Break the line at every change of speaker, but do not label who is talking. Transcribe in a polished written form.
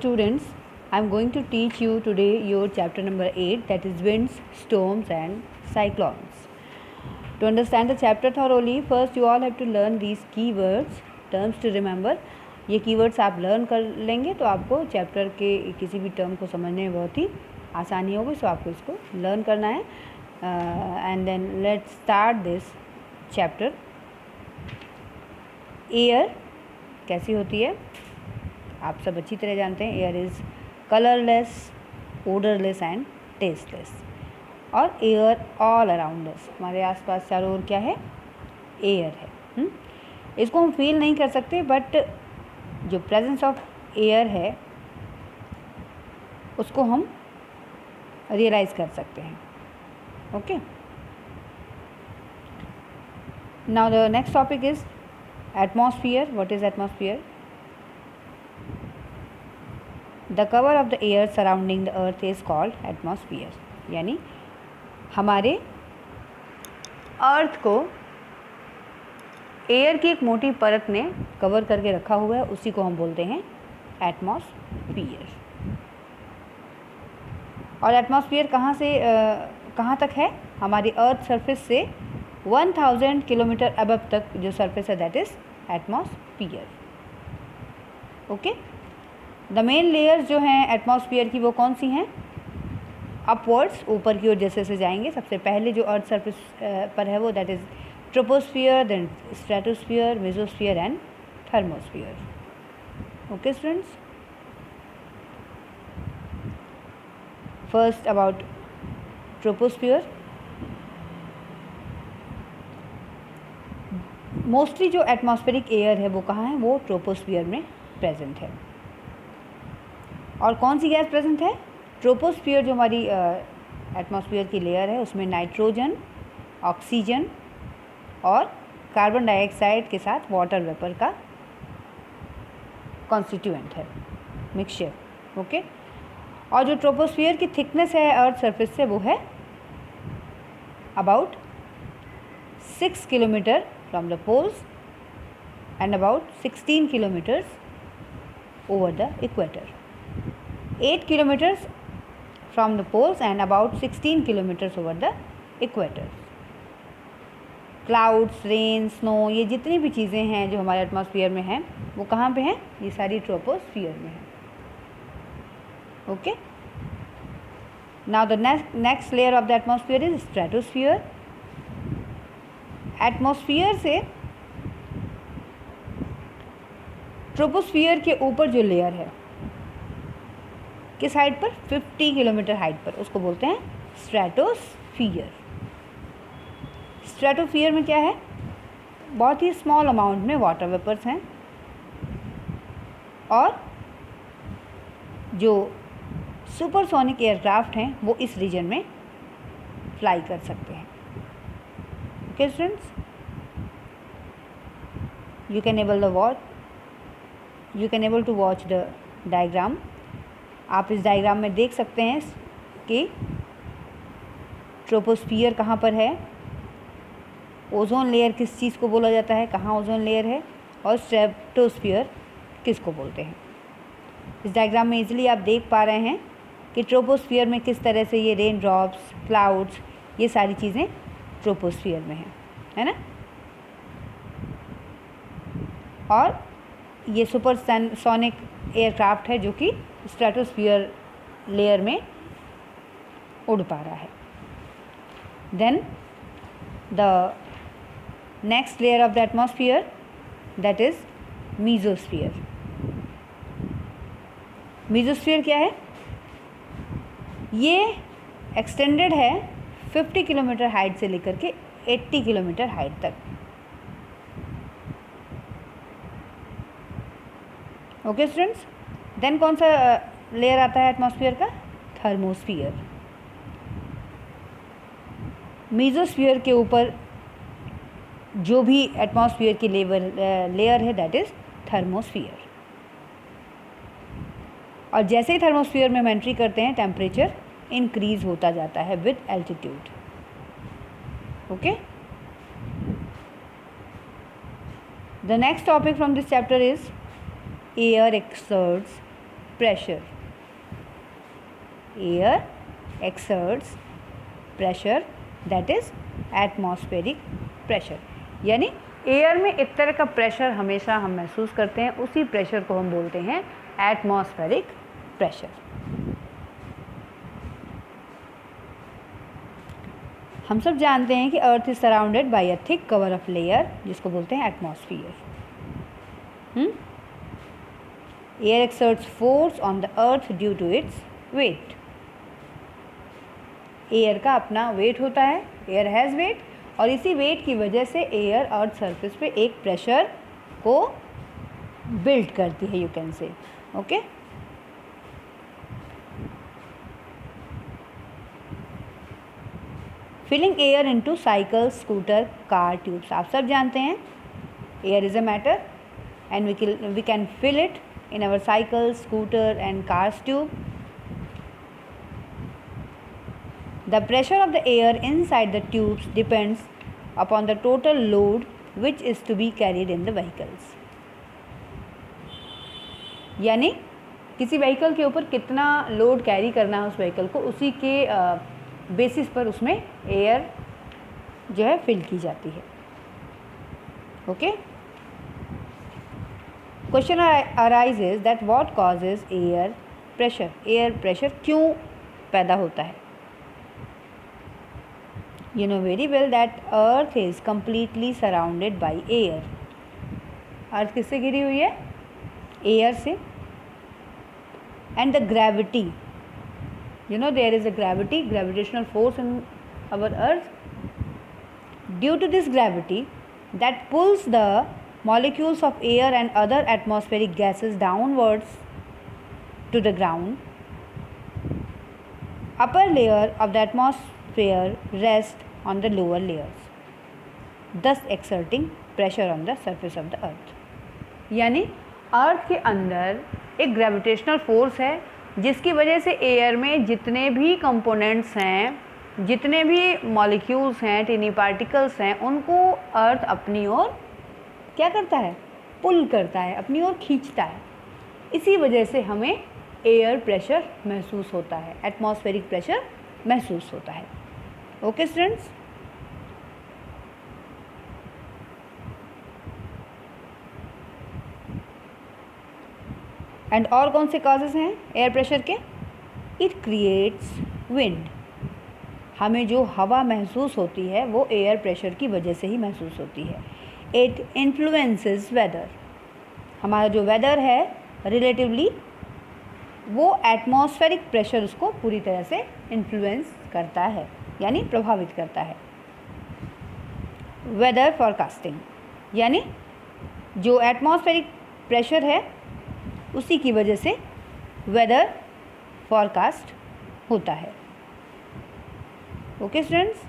students, I am going to teach you today your chapter number 8, that is winds, storms and cyclones. To understand the chapter thoroughly, first you all have to learn these keywords, terms to remember. ये keywords आप learn कर लेंगे तो आपको chapter के किसी भी term को समझने में बहुत ही आसानी होगी. सो आपको इसको learn करना है. And then let's start this chapter. Air कैसी होती है आप सब अच्छी तरह जानते हैं. Air is colourless, odourless and tasteless. और एयर ऑल अराउंड अस, हमारे आसपास चारों ओर क्या है, एयर है. इसको हम फील नहीं कर सकते, बट जो प्रेजेंस ऑफ एयर है उसको हम रियलाइज़ कर सकते हैं. Okay, now the next topic is atmosphere. What is atmosphere? The cover of the air surrounding the earth is called atmosphere. यानी हमारे अर्थ को एयर की एक मोटी परत ने कवर करके रखा हुआ है, उसी को हम बोलते हैं एटमॉस्फियर. और एटमॉस्फियर कहाँ से कहाँ तक है, हमारी अर्थ सरफेस से 1000 किलोमीटर अबव तक जो सरफेस है that is atmosphere. Okay, the main layers जो हैं एटमॉस्फियर की वो कौन सी हैं, अपवर्ड्स, ऊपर की ओर जैसे से जाएंगे. सबसे पहले जो अर्थ सरफेस पर है वो that is troposphere, then stratosphere, mesosphere and thermosphere. Okay students, first about troposphere. Mostly जो एटमॉस्फेरिक एयर है वो कहाँ है, वो ट्रोपोस्फियर में प्रेजेंट है. और कौन सी गैस प्रेजेंट है, ट्रोपोस्फियर जो हमारी एटमॉस्फेयर की लेयर है उसमें नाइट्रोजन, ऑक्सीजन और कार्बन डाइऑक्साइड के साथ वाटर वेपर का कॉन्स्टिट्यूएंट है, मिक्सचर. ओके, और जो ट्रोपोस्फियर की थिकनेस है अर्थ सरफेस से वो है about 6 kilometre from the poles and about 16 kilometers over the equator. 8 kilometers from the poles and about 16 kilometers over the equator. Clouds, rain, snow, ये जितनी भी चीज़ें हैं जो हमारे एटमॉस्फेयर में हैं वो कहाँ पे हैं, ये सारी ट्रोपोस्फियर में हैं. Okay, now the next layer of the atmosphere is stratosphere. Atmosphere से ट्रोपोस्फियर के ऊपर जो लेयर है किस हाइट पर, 50 किलोमीटर हाइट पर, उसको बोलते हैं स्ट्रेटोस्फियर. स्ट्रेटोस्फियर में क्या है, बहुत ही स्मॉल अमाउंट में वाटर वेपर्स हैं और जो सुपरसोनिक एयरक्राफ्ट हैं वो इस रीजन में फ्लाई कर सकते हैं. Okay students, you can able to watch the diagram. आप इस डायग्राम में देख सकते हैं कि ट्रोपोस्फियर कहाँ पर है, ओजोन लेयर किस चीज़ को बोला जाता है, कहाँ ओजोन लेयर है, और स्ट्रेटोस्फियर किसको बोलते हैं. इस डायग्राम में इजीली आप देख पा रहे हैं कि ट्रोपोस्फियर में किस तरह से ये रेन ड्रॉप्स, क्लाउड्स, ये सारी चीज़ें ट्रोपोस्फियर में है ना. और ये सुपर सोनिक एयरक्राफ्ट है जो कि स्ट्रेटोस्फियर लेयर में उड़ पा रहा है. Then the next layer of the atmosphere that is mesosphere. Mesosphere क्या है, ये एक्सटेंडेड है 50 किलोमीटर हाइट से लेकर के 80 किलोमीटर हाइट तक. ओके स्टूडेंट्स, देन कौन सा लेयर आता है एटमॉस्फेयर का, थर्मोस्फियर. मीजोस्फियर के ऊपर जो भी एटमॉस्फेयर की लेयर है दैट इज़ थर्मोस्फियर. और जैसे ही थर्मोस्फियर में हम एंट्री करते हैं टेम्परेचर इंक्रीज होता जाता है with altitude. Okay, the next topic from this chapter is air exerts pressure. Air exerts pressure, that is atmospheric pressure. यानी एयर में एक तरह का प्रेशर हमेशा हम महसूस करते हैं, उसी प्रेशर को हम बोलते हैं एटमॉस्फेरिक प्रेशर. हम सब जानते हैं कि earth is surrounded by a thick cover of layer जिसको बोलते हैं atmosphere. Air exerts force on the earth due to its weight. Air का अपना वेट होता है, एयर हैज़ वेट, और इसी वेट की वजह से एयर अर्थ सरफेस पे एक प्रेशर को बिल्ड करती है, you can say. Okay, filling air into cycle, scooter, car tubes. आप सब जानते हैं air is a matter and we can fill it in our cycle, scooter and cars tube. The pressure of the air inside the tubes depends upon the total load which is to be carried in the vehicles. यानी किसी vehicle के ऊपर कितना load carry करना है उस vehicle को, उसी के बेसिस पर उसमें एयर जो है फिल की जाती है. Okay, question arises that what causes air pressure. Air pressure क्यों पैदा होता है? You know very well that earth is completely surrounded by air. Earth किससे घिरी हुई है? एयर से. And the gravity, you know there is a gravitational force in our earth. Due to this gravity that pulls the molecules of air and other atmospheric gases downwards to the ground, upper layer of the atmosphere rests on the lower layers, thus exerting pressure on the surface of the earth. यानी अर्थ के अंदर एक gravitational force है जिसकी वजह से air में जितने भी कंपोनेंट्स हैं, जितने भी मॉलिक्यूल्स हैं, टिनी पार्टिकल्स हैं, उनको अर्थ अपनी ओर क्या करता है? पुल करता है, अपनी ओर खींचता है. इसी वजह से हमें एयर प्रेशर महसूस होता है, एटमॉस्फेरिक प्रेशर महसूस होता है. ओके स्टूडेंट्स, एंड और कौन से कॉजेज़ हैं एयर प्रेशर के? It creates wind. हमें जो हवा महसूस होती है वो एयर प्रेशर की वजह से ही महसूस होती है. It influences weather. हमारा जो वेदर है रिलेटिवली वो एटमॉस्फेरिक प्रेशर उसको पूरी तरह से इन्फ्लुएंस करता है, यानी प्रभावित करता है. वेदर फॉरकास्टिंग, यानी जो एटमॉस्फेरिक प्रेशर है उसी की वजह से वेदर फॉरकास्ट होता है. Okay students,